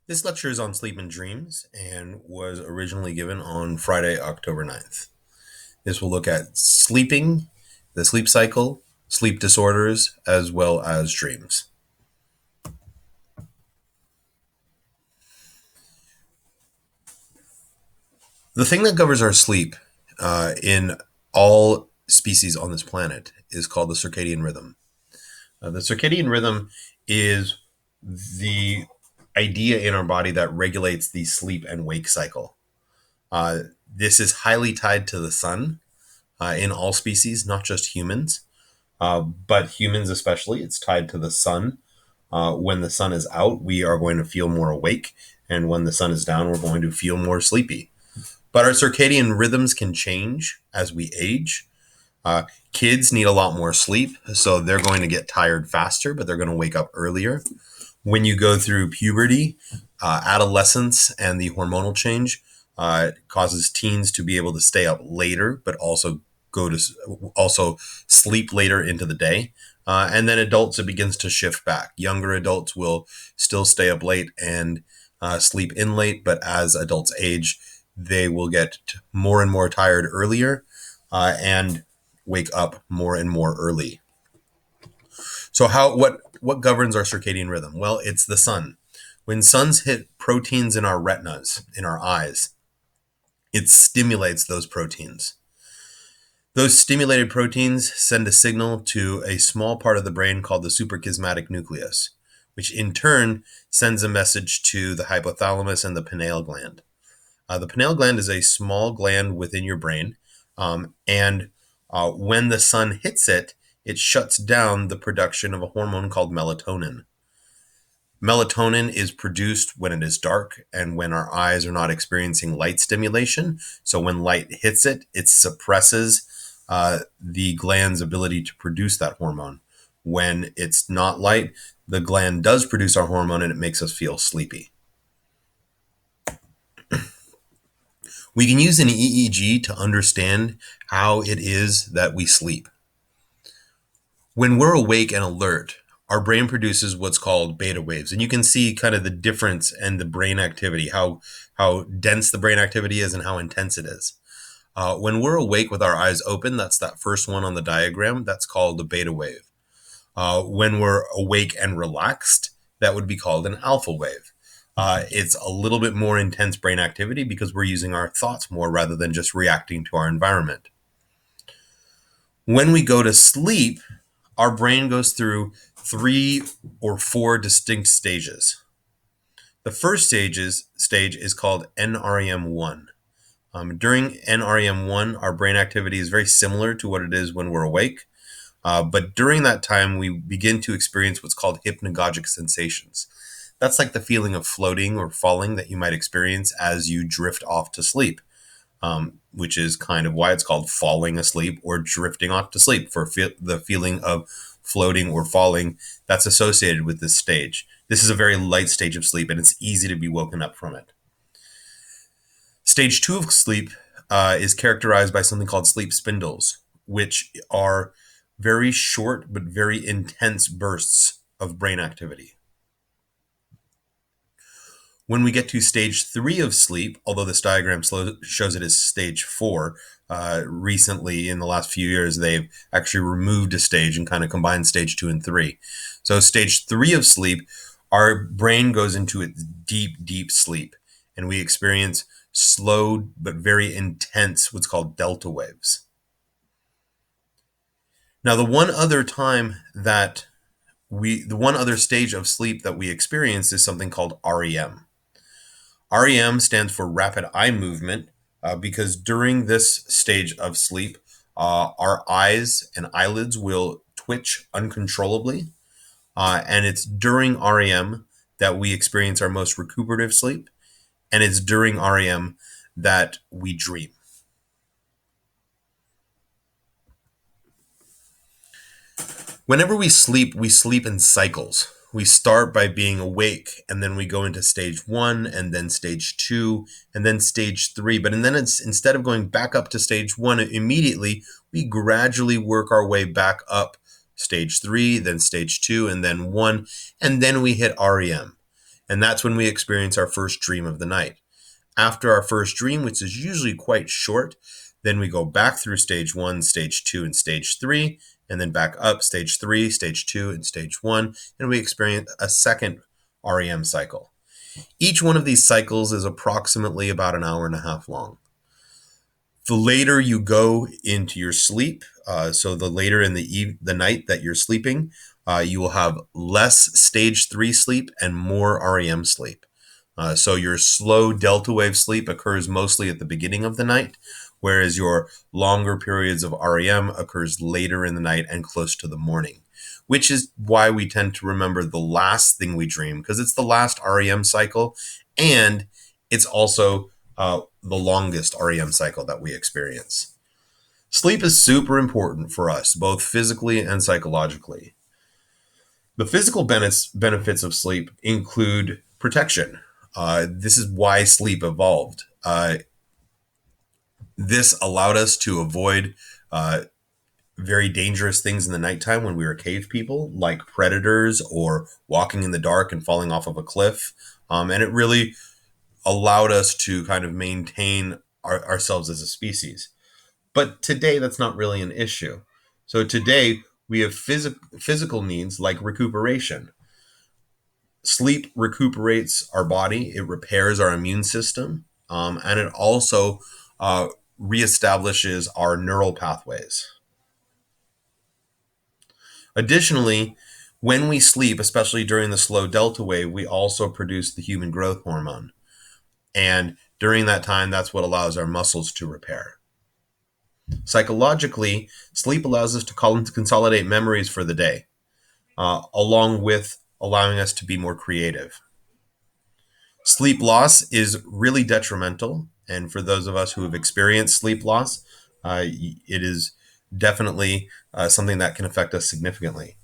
This lecture is on sleep and dreams and was originally given on Friday, October 9th. This will look at sleeping, the sleep cycle, sleep disorders, as well as dreams. The thing that governs our sleep in all species on this planet is called the circadian rhythm. The circadian rhythm is the idea in our body that regulates the sleep and wake cycle. Uh, this is highly tied to the sun in all species, not just humans, but humans especially. It's tied to the sun. When the sun is out, we are going to feel more awake, and when the sun is down, we're going to feel more sleepy. But our circadian rhythms can change as we age. Uh, Kids need a lot more sleep, so they're going to get tired faster, but they're going to wake up earlier. When you go through puberty, adolescence, and the hormonal change causes teens to be able to stay up later, but also sleep later into the day. And then adults, it begins to shift back. Younger adults will still stay up late and sleep in late, but as adults age, they will get more and more tired earlier and wake up more and more early. So what governs our circadian rhythm? Well, it's the sun. When suns hit proteins in our retinas, in our eyes, it stimulates those proteins. Those stimulated proteins send a signal to a small part of the brain called the suprachiasmatic nucleus, which in turn sends a message to the hypothalamus and the pineal gland. The pineal gland is a small gland within your brain, and when the sun hits it, it shuts down the production of a hormone called melatonin. Melatonin is produced when it is dark and when our eyes are not experiencing light stimulation. So when light hits it, it suppresses the gland's ability to produce that hormone. When it's not light, the gland does produce our hormone and it makes us feel sleepy. We can use an EEG to understand how it is that we sleep. When we're awake and alert, our brain produces what's called beta waves. And you can see kind of the difference in the brain activity, how dense the brain activity is and how intense it is. When we're awake with our eyes open, that's that first one on the diagram, that's called the beta wave. When we're awake and relaxed, that would be called an alpha wave. It's a little bit more intense brain activity because we're using our thoughts more rather than just reacting to our environment. When we go to sleep, our brain goes through 3 or 4 distinct stages. The first stage is called NREM1. During NREM1, our brain activity is very similar to what it is when we're awake. But during that time, we begin to experience what's called hypnagogic sensations. That's like the feeling of floating or falling that you might experience as you drift off to sleep, which is kind of why it's called falling asleep or drifting off to sleep, for the feeling of floating or falling that's associated with this stage. This is a very light stage of sleep, and it's easy to be woken up from it. Stage 2 of sleep is characterized by something called sleep spindles, which are very short but very intense bursts of brain activity. When we get to stage 3 of sleep, although this diagram shows it as stage 4, recently in the last few years, they've actually removed a stage and kind of combined stage 2 and 3. So stage 3 of sleep, our brain goes into its deep, deep sleep, and we experience slow but very intense what's called delta waves. Now, the one other stage of sleep that we experience is something called REM. REM stands for rapid eye movement because during this stage of sleep, our eyes and eyelids will twitch uncontrollably. And it's during REM that we experience our most recuperative sleep. And it's during REM that we dream. Whenever we sleep in cycles. We start by being awake, and then we go into stage 1, and then stage 2, and then stage 3. But and then instead of going back up to stage 1 immediately, we gradually work our way back up stage 3, then stage 2, and then 1, and then we hit REM. And that's when we experience our first dream of the night. After our first dream, which is usually quite short, then we go back through stage 1, stage 2, and stage 3, and then back up stage 3, stage 2, and stage 1, and we experience a second REM cycle. Each one of these cycles is approximately about an hour and a half long. The later you go into your sleep, so the later in the night that you're sleeping, you will have less stage 3 sleep and more REM sleep. So your slow delta wave sleep occurs mostly at the beginning of the night, whereas your longer periods of REM occurs later in the night and close to the morning, which is why we tend to remember the last thing we dream, because it's the last REM cycle, and it's also the longest REM cycle that we experience. Sleep is super important for us, both physically and psychologically. The physical benefits of sleep include protection. This is why sleep evolved. This allowed us to avoid very dangerous things in the nighttime when we were cave people, like predators or walking in the dark and falling off of a cliff. And it really allowed us to kind of maintain ourselves as a species. But today, that's not really an issue. So today, we have physical needs like recuperation. Sleep recuperates our body, it repairs our immune system, and it also reestablishes our neural pathways. Additionally, when we sleep, especially during the slow delta wave, we also produce the human growth hormone. And during that time, that's what allows our muscles to repair. Psychologically, sleep allows us to consolidate memories for the day, along with allowing us to be more creative. Sleep loss is really detrimental. And for those of us who have experienced sleep loss, it is definitely something that can affect us significantly.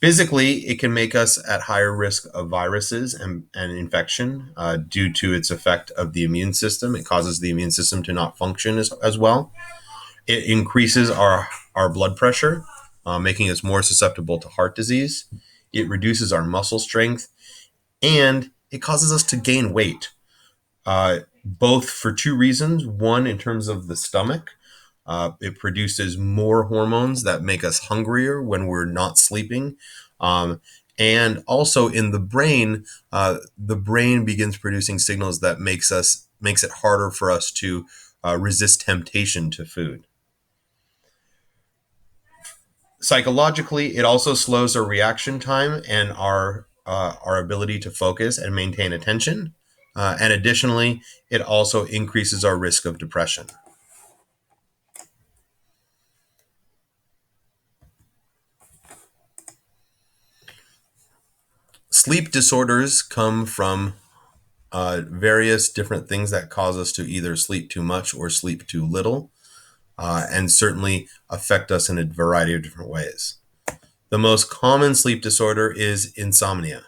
Physically, it can make us at higher risk of viruses and infection due to its effect of the immune system. It causes the immune system to not function as well. It increases our blood pressure, making us more susceptible to heart disease. It reduces our muscle strength, and it causes us to gain weight, both for two reasons. One, in terms of the stomach, it produces more hormones that make us hungrier when we're not sleeping. And also in the brain begins producing signals that makes it harder for us to resist temptation to food. Psychologically, it also slows our reaction time and our ability to focus and maintain attention. And additionally, it also increases our risk of depression. Sleep disorders come from various different things that cause us to either sleep too much or sleep too little, and certainly affect us in a variety of different ways. The most common sleep disorder is insomnia.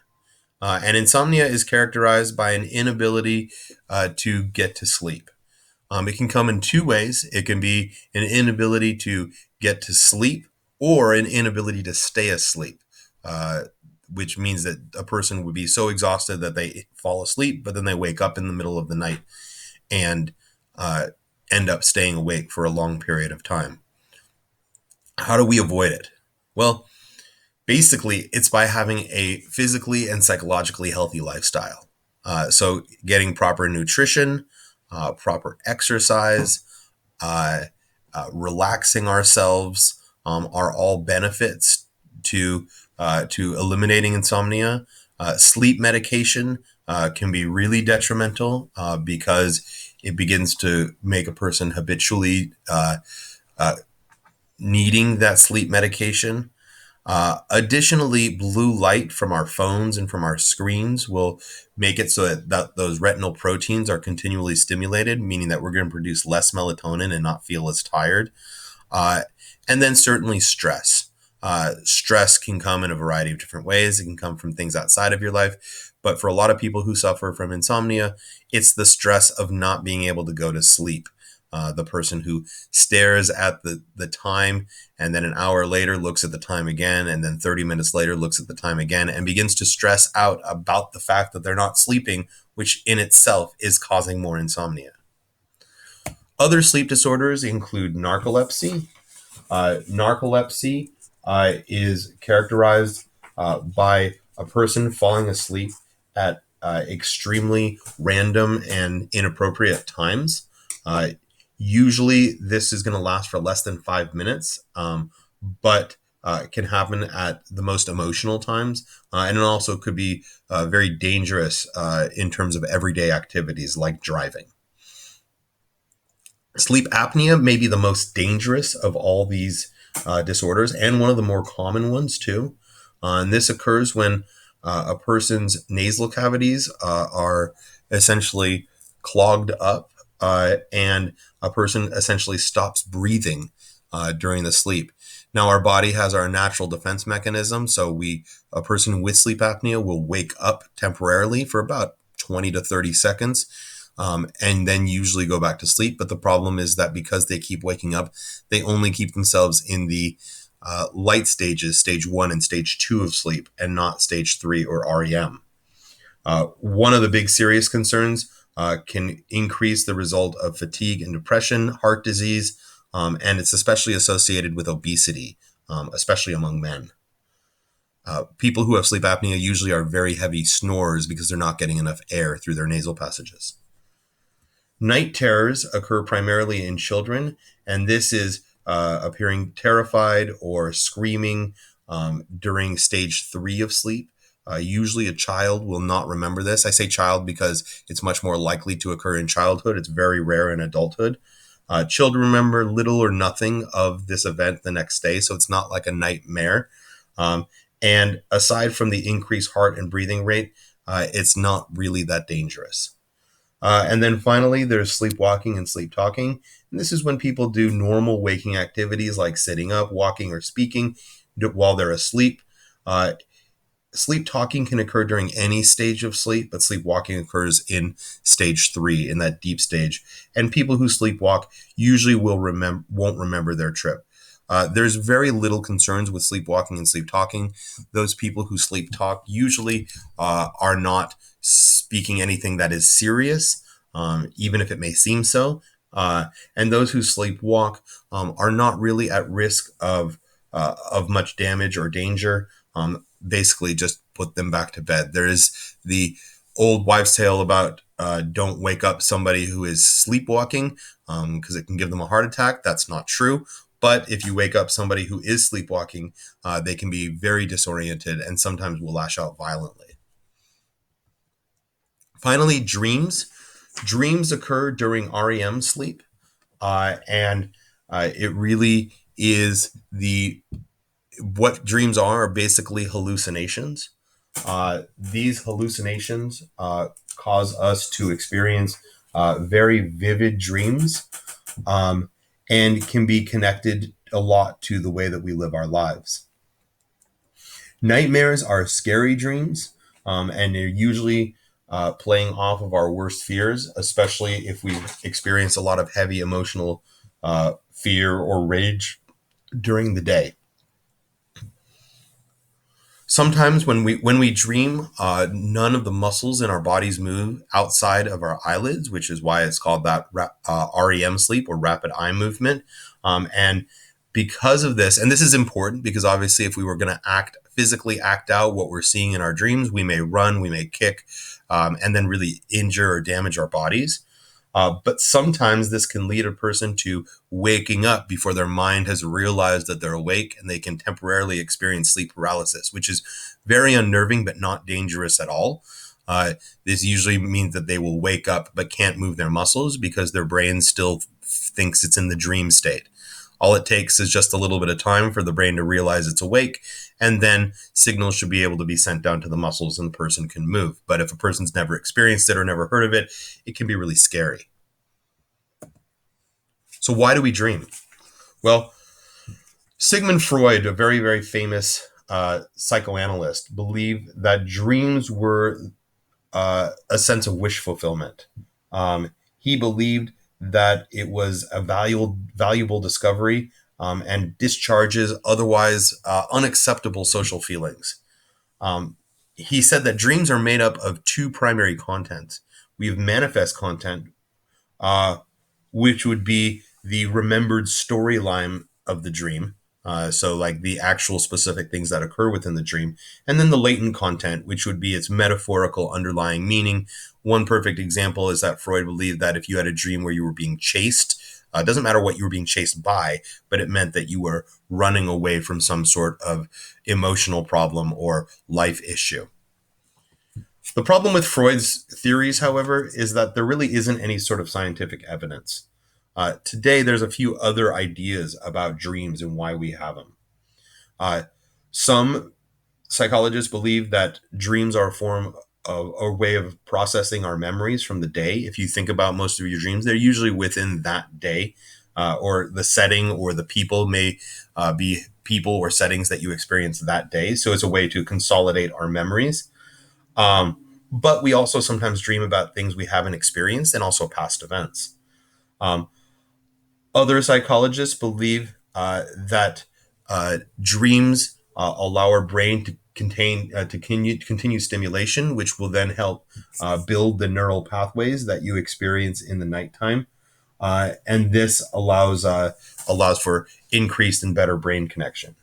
And insomnia is characterized by an inability to get to sleep. It can come in two ways. It can be an inability to get to sleep or an inability to stay asleep, which means that a person would be so exhausted that they fall asleep, but then they wake up in the middle of the night and end up staying awake for a long period of time. How do we avoid it? Well, basically, it's by having a physically and psychologically healthy lifestyle. So getting proper nutrition, proper exercise, relaxing ourselves are all benefits to eliminating insomnia. Sleep medication can be really detrimental because it begins to make a person habitually needing that sleep medication. Additionally, blue light from our phones and from our screens will make it so that those retinal proteins are continually stimulated, meaning that we're going to produce less melatonin and not feel as tired. And then certainly stress. Stress can come in a variety of different ways. It can come from things outside of your life. But for a lot of people who suffer from insomnia, it's the stress of not being able to go to sleep The person who stares at the time and then an hour later looks at the time again, and then 30 minutes later looks at the time again and begins to stress out about the fact that they're not sleeping, which in itself is causing more insomnia. Other sleep disorders include narcolepsy. Narcolepsy is characterized by a person falling asleep at extremely random and inappropriate times. Usually, this is going to last for less than 5 minutes, but it can happen at the most emotional times. And it also could be very dangerous in terms of everyday activities like driving. Sleep apnea may be the most dangerous of all these disorders, and one of the more common ones too. And this occurs when a person's nasal cavities are essentially clogged up, and a person essentially stops breathing during the sleep. Now, our body has our natural defense mechanism, so a person with sleep apnea will wake up temporarily for about 20 to 30 seconds. And then usually go back to sleep. But the problem is that because they keep waking up, they only keep themselves in the light stages, stage 1 and stage 2 of sleep, and not stage 3 or REM. One of the big serious concerns can increase the result of fatigue and depression, heart disease, and it's especially associated with obesity, especially among men. People who have sleep apnea usually are very heavy snorers because they're not getting enough air through their nasal passages. Night terrors occur primarily in children, and this is appearing terrified or screaming during stage 3 of sleep. Usually a child will not remember this. I say child because it's much more likely to occur in childhood. It's very rare in adulthood. Children remember little or nothing of this event the next day, so it's not like a nightmare. And aside from the increased heart and breathing rate, it's not really that dangerous. And then finally, there's sleepwalking and sleep talking. And this is when people do normal waking activities like sitting up, walking, or speaking while they're asleep. Sleep talking can occur during any stage of sleep, but sleepwalking occurs in stage 3, in that deep stage. And people who sleepwalk usually won't remember their trip. There's very little concerns with sleepwalking and sleep talking. Those people who sleep talk usually are not speaking anything that is serious, even if it may seem so. And those who sleepwalk are not really at risk of much damage or danger. Basically, just put them back to bed. There is the old wives' tale about don't wake up somebody who is sleepwalking because it can give them a heart attack. That's not true. But if you wake up somebody who is sleepwalking, they can be very disoriented and sometimes will lash out violently. Finally, dreams. Dreams occur during REM sleep, and it really is what dreams are basically hallucinations. These hallucinations cause us to experience very vivid dreams, and can be connected a lot to the way that we live our lives. Nightmares are scary dreams, and they're usually playing off of our worst fears, especially if we experience a lot of heavy emotional fear or rage during the day. Sometimes when we dream, none of the muscles in our bodies move outside of our eyelids, which is why it's called that REM sleep, or rapid eye movement. And because of this, and this is important because obviously if we were going to physically act out what we're seeing in our dreams, we may run, we may kick, and then really injure or damage our bodies. But sometimes this can lead a person to waking up before their mind has realized that they're awake, and they can temporarily experience sleep paralysis, which is very unnerving but not dangerous at all. This usually means that they will wake up but can't move their muscles because their brain still thinks it's in the dream state. All it takes is just a little bit of time for the brain to realize it's awake, and then signals should be able to be sent down to the muscles and the person can move. But if a person's never experienced it or never heard of it, it can be really scary. So why do we dream? Well, Sigmund Freud, a very, very famous psychoanalyst, believed that dreams were a sense of wish fulfillment. He believed that it was a valuable discovery, and discharges otherwise unacceptable social feelings. Um, he said that dreams are made up of two primary contents. We have manifest content, uh, which would be the remembered storyline of the dream. So, like the actual specific things that occur within the dream. And then the latent content, which would be its metaphorical underlying meaning. One perfect example is that Freud believed that if you had a dream where you were being chased, it doesn't matter what you were being chased by, but it meant that you were running away from some sort of emotional problem or life issue. The problem with Freud's theories, however, is that there really isn't any sort of scientific evidence. Today, there's a few other ideas about dreams and why we have them. Some psychologists believe that dreams are a form of a way of processing our memories from the day. If you think about most of your dreams, they're usually within that day, or the setting or the people may be people or settings that you experience that day. So it's a way to consolidate our memories. But we also sometimes dream about things we haven't experienced and also past events. Um, Other psychologists believe that dreams allow our brain to continue stimulation, which will then help build the neural pathways that you experience in the nighttime, and this allows for increased and better brain connection.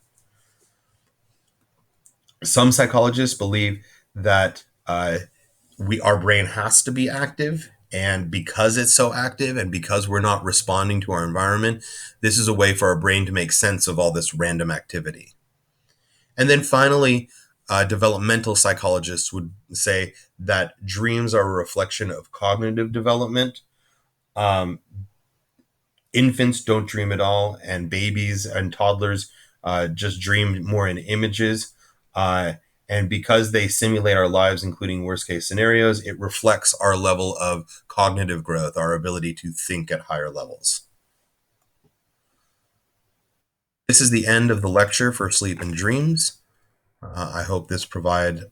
Some psychologists believe that our brain has to be active, and because it's so active and because we're not responding to our environment, this is a way for our brain to make sense of all this random activity. And then finally, developmental psychologists would say that dreams are a reflection of cognitive development. um, Infants don't dream at all, and babies and toddlers just dream more in images. Uh, and because they simulate our lives, including worst case scenarios, it reflects our level of cognitive growth, our ability to think at higher levels. This is the end of the lecture for Sleep and Dreams. I hope this provided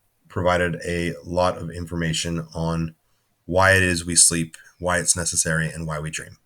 a lot of information on why it is we sleep, why it's necessary, and why we dream.